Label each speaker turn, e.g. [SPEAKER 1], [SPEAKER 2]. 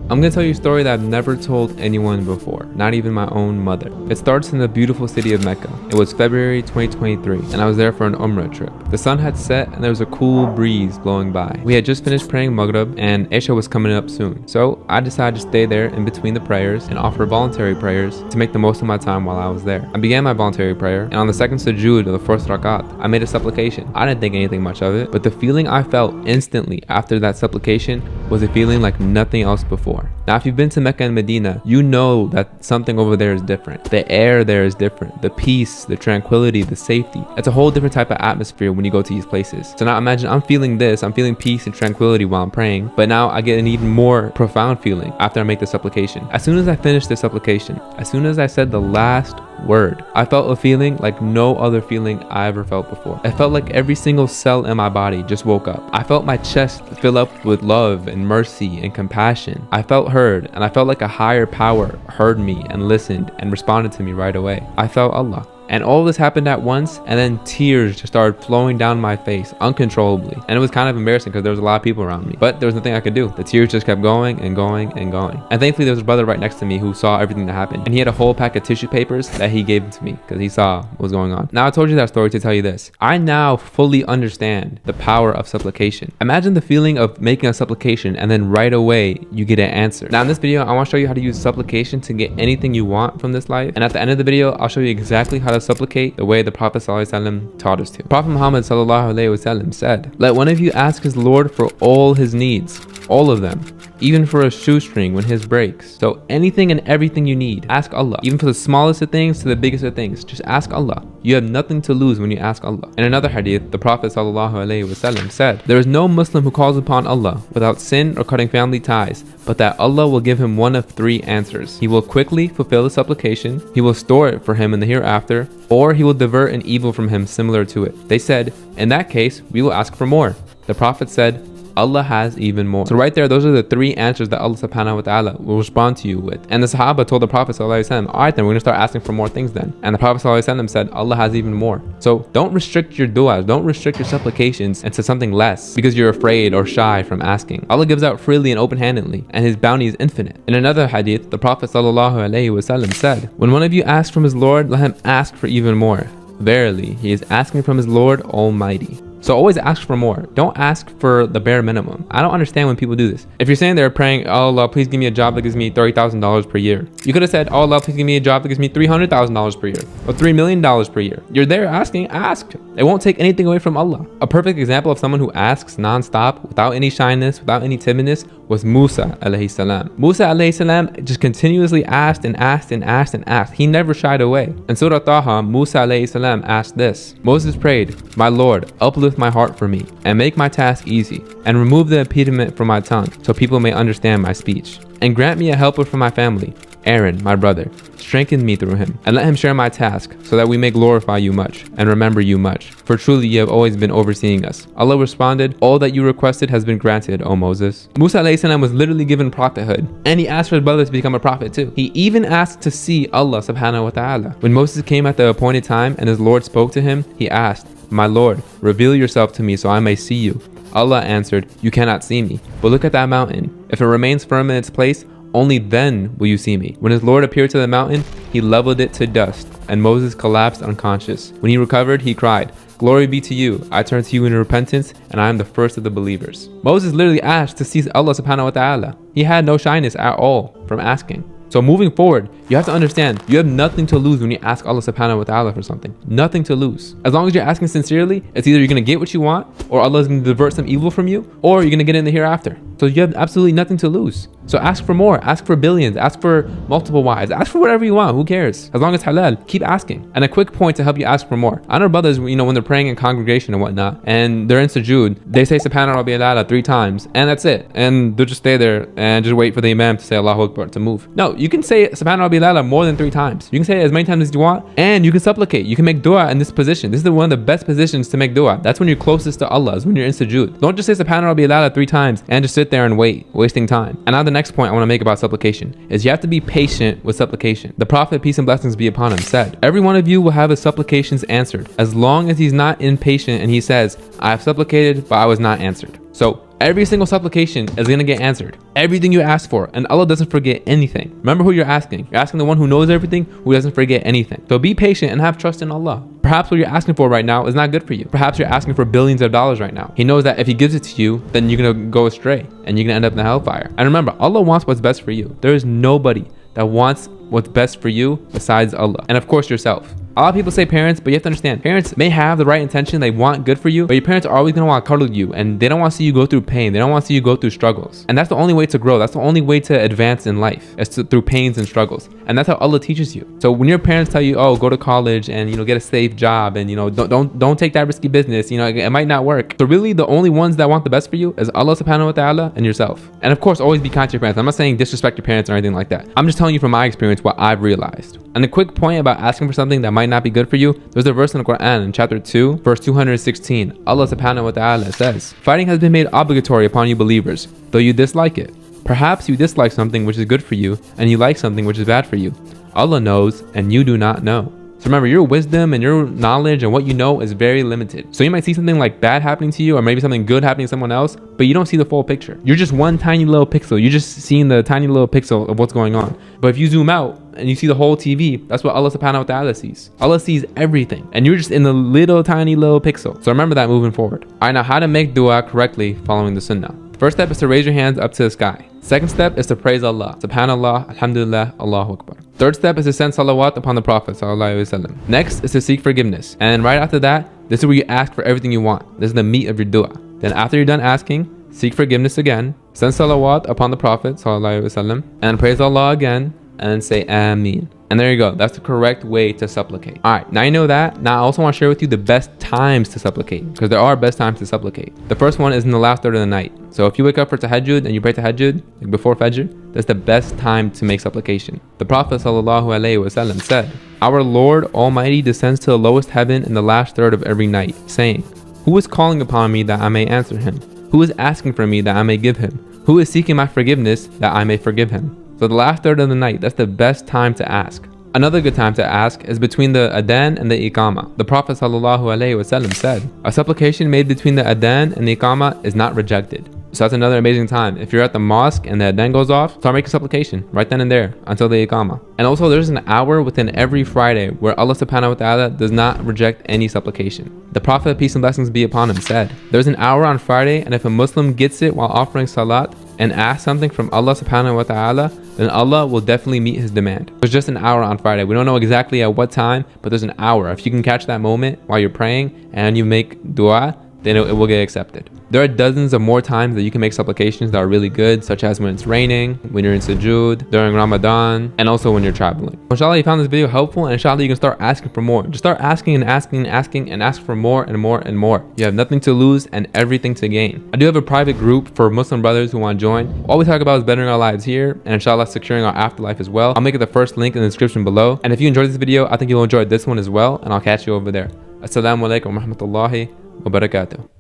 [SPEAKER 1] I'm gonna tell you a story that I've never told anyone before, not even my own mother. It starts in the beautiful city of Mecca. It was February 2023, and I was there for an Umrah trip. The sun had set and there was a cool breeze blowing by. We had just finished praying Maghrib and Isha was coming up soon. So I decided to stay there in between the prayers and offer voluntary prayers to make the most of my time while I was there. I began my voluntary prayer, and on the second sujood of the first rakat, I made a supplication. I didn't think anything much of it, but the feeling I felt instantly after that supplication was a feeling like nothing else before. Now, if you've been to Mecca and Medina, you know that something over there is different. The air there is different. The peace, the tranquility, the safety. It's a whole different type of atmosphere when you go to these places. So now imagine I'm feeling this. I'm feeling peace and tranquility while I'm praying. But now I get an even more profound feeling after I make the supplication. As soon as I finished the supplication, as soon as I said the last word, I felt a feeling like no other feeling I ever felt before. It felt like every single cell in my body just woke up. I felt my chest fill up with love and mercy and compassion. I felt heard, and I felt like a higher power heard me and listened and responded to me right away. I felt Allah. And all this happened at once, and then tears just started flowing down my face uncontrollably. And it was kind of embarrassing because there was a lot of people around me, but there was nothing I could do. The tears just kept going and going and going. And thankfully there was a brother right next to me who saw everything that happened, and he had a whole pack of tissue papers that he gave to me because he saw what was going on. Now, I told you that story to tell you this. I now fully understand the power of supplication. Imagine the feeling of making a supplication and then right away you get an answer. Now in this video, I want to show you how to use supplication to get anything you want from this life. And at the end of the video, I'll show you exactly how to supplicate the way the Prophet ﷺ taught us to. Prophet Muhammad ﷺ said, "Let one of you ask his Lord for all his needs, all of them, even for a shoestring when his breaks." So anything and everything you need, ask Allah. Even for the smallest of things to the biggest of things, just ask Allah. You have nothing to lose when you ask Allah. In another hadith, the Prophet ﷺ said, "There is no Muslim who calls upon Allah without sin or cutting family ties, but that Allah will give him one of three answers. He will quickly fulfill the supplication, he will store it for him in the hereafter, or he will divert an evil from him similar to it." They said, "In that case, we will ask for more." The Prophet said, "Allah has even more." So right there, those are the three answers that Allah subhanahu wa ta'ala will respond to you with. And the Sahaba told the Prophet ﷺ, "All right, then we're going to start asking for more things then." And the Prophet ﷺ said, "Allah has even more." So don't restrict your du'as, don't restrict your supplications into something less because you're afraid or shy from asking. Allah gives out freely and open-handedly, and his bounty is infinite. In another hadith, the Prophet ﷺ said, "When one of you asks from his Lord, let him ask for even more. Verily, he is asking from his Lord Almighty." So always ask for more. Don't ask for the bare minimum. I don't understand when people do this. If you're saying they're praying, "Oh Allah, please give me a job that gives me $30,000 per year," you could have said, "Oh Allah, please give me a job that gives me $300,000 per year or $3 million per year." You're there asking, ask. It won't take anything away from Allah. A perfect example of someone who asks non-stop without any shyness, without any timidness, was Musa alayhi salam. Musa alayhi salam just continuously asked and asked and asked and asked. He never shied away. In Surah Taha, Musa alayhi salam asked this. Moses prayed, "My Lord, uplift my heart for me and make my task easy, and remove the impediment from my tongue so people may understand my speech, and grant me a helper for my family, Aaron, my brother. Strengthen me through him, and let him share my task, so that we may glorify you much and remember you much. For truly you have always been overseeing us." Allah responded, "All that you requested has been granted, O Moses." Musa alayhi salam was literally given prophethood, and he asked for his brother to become a prophet too. He even asked to see Allah subhanahu wa ta'ala. When Moses came at the appointed time and his Lord spoke to him, he asked, "My Lord, reveal yourself to me so I may see you." Allah answered, "You cannot see me, but look at that mountain. If it remains firm in its place, only then will you see me." When his Lord appeared to the mountain, he leveled it to dust, and Moses collapsed unconscious. When he recovered, he cried, "Glory be to you. I turn to you in repentance, and I am the first of the believers." Moses literally asked to see Allah subhanahu wa ta'ala. He had no shyness at all from asking. So moving forward, you have to understand, you have nothing to lose when you ask Allah subhanahu wa ta'ala for something. Nothing to lose. As long as you're asking sincerely, it's either you're going to get what you want, or Allah is going to divert some evil from you, or you're going to get it in the hereafter. So you have absolutely nothing to lose. So ask for more, ask for billions, ask for multiple wives, ask for whatever you want, who cares? As long as halal, keep asking. And a quick point to help you ask for more. I know brothers, when they're praying in congregation and whatnot, and they're in sujood, they say Subhana Rabbi Al-Ala 3 times, and that's it. And they'll just stay there and just wait for the imam to say Allahu Akbar to move. No, you can say Subhana Rabbi Al-Ala more than 3 times. You can say it as many times as you want, and you can supplicate. You can make dua in this position. This is one of the best positions to make dua. That's when you're closest to Allah, is when you're in sujood. Don't just say Subhana Rabbi Al-Ala 3 times and just sit there and wait, wasting time. And now the next point I want to make about supplication is you have to be patient with supplication. The Prophet, peace and blessings be upon him, said, "Every one of you will have his supplications answered, as long as he's not impatient and he says, I have supplicated, but I was not answered." So Every single supplication is going to get answered. Everything you ask for, and Allah doesn't forget anything. Remember who you're asking. You're asking the one who knows everything, who doesn't forget anything. So be patient and have trust in Allah. Perhaps what you're asking for right now is not good for you. Perhaps you're asking for billions of dollars right now. He knows that if he gives it to you, then you're going to go astray and you're going to end up in the hellfire. And remember, Allah wants what's best for you. There is nobody that wants what's best for you besides Allah. And of course, yourself. A lot of people say parents, but you have to understand, parents may have the right intention, they want good for you, but your parents are always going to want to cuddle you, and they don't want to see you go through pain. They don't want to see you go through struggles. And that's the only way to grow. That's the only way to advance in life, is through pains and struggles. And that's how Allah teaches you. So when your parents tell you, oh, go to college and, get a safe job and, don't take that risky business, it might not work. So really the only ones that want the best for you is Allah subhanahu wa ta'ala and yourself. And of course, always be kind to your parents. I'm not saying disrespect your parents or anything like that. I'm just telling you from my experience what I've realized. And a quick point about asking for something that might not be good for you, there's a verse in the Quran in chapter 2, verse 216. Allah subhanahu wa ta'ala says, fighting has been made obligatory upon you believers, though you dislike it. Perhaps you dislike something which is good for you, and you like something which is bad for you. Allah knows, and you do not know. So remember, your wisdom and your knowledge and what you know is very limited. So you might see something like bad happening to you, or maybe something good happening to someone else, but you don't see the full picture. You're just one tiny little pixel. You're just seeing the tiny little pixel of what's going on. But if you zoom out and you see the whole TV, that's what Allah subhanahu wa ta'ala sees. Allah sees everything, and you're just in the little tiny little pixel. So remember that moving forward. All right, now how to make dua correctly following the sunnah. First step is to raise your hands up to the sky. Second step is to praise Allah. Subhanallah, Alhamdulillah, Allahu Akbar. Third step is to send salawat upon the Prophet ﷺ. Next is to seek forgiveness. And right after that, this is where you ask for everything you want. This is the meat of your dua. Then after you're done asking, seek forgiveness again, send salawat upon the Prophet ﷺ, and praise Allah again, and say Ameen. And there you go. That's the correct way to supplicate. All right, now you know that. Now I also want to share with you the best times to supplicate, because there are best times to supplicate. The first one is in the last third of the night. So if you wake up for tahajjud and you pray tahajjud like before fajr, that's the best time to make supplication. The Prophet ﷺ said, our Lord Almighty descends to the lowest heaven in the last third of every night, saying, who is calling upon me that I may answer him? Who is asking for me that I may give him? Who is seeking my forgiveness that I may forgive him? So the last third of the night, that's the best time to ask. Another good time to ask is between the adhan and the iqama. The Prophet ﷺ said, a supplication made between the adhan and the iqama is not rejected. So that's another amazing time. If you're at the mosque and the adhan goes off, start making supplication right then and there until the iqama. And also there's an hour within every Friday where Allah subhanahu wa ta'ala does not reject any supplication. The Prophet, peace and blessings be upon him, said, there's an hour on Friday, and if a Muslim gets it while offering salat and asks something from Allah subhanahu wa ta'ala, then Allah will definitely meet his demand. There's just an hour on Friday. We don't know exactly at what time, but there's an hour. If you can catch that moment while you're praying and you make dua, then it will get accepted. There are dozens of more times that you can make supplications that are really good, such as when it's raining, when you're in sujood, during Ramadan, and also when you're traveling. Inshallah, you found this video helpful, and inshallah, you can start asking for more. Just start asking and asking and asking and ask for more and more and more. You have nothing to lose and everything to gain. I do have a private group for Muslim brothers who want to join. All we talk about is bettering our lives here, and inshallah, securing our afterlife as well. I'll make it the first link in the description below. And if you enjoyed this video, I think you'll enjoy this one as well, and I'll catch you over there. Assalamu alaikum wa rahmatullahi wa barakatuh.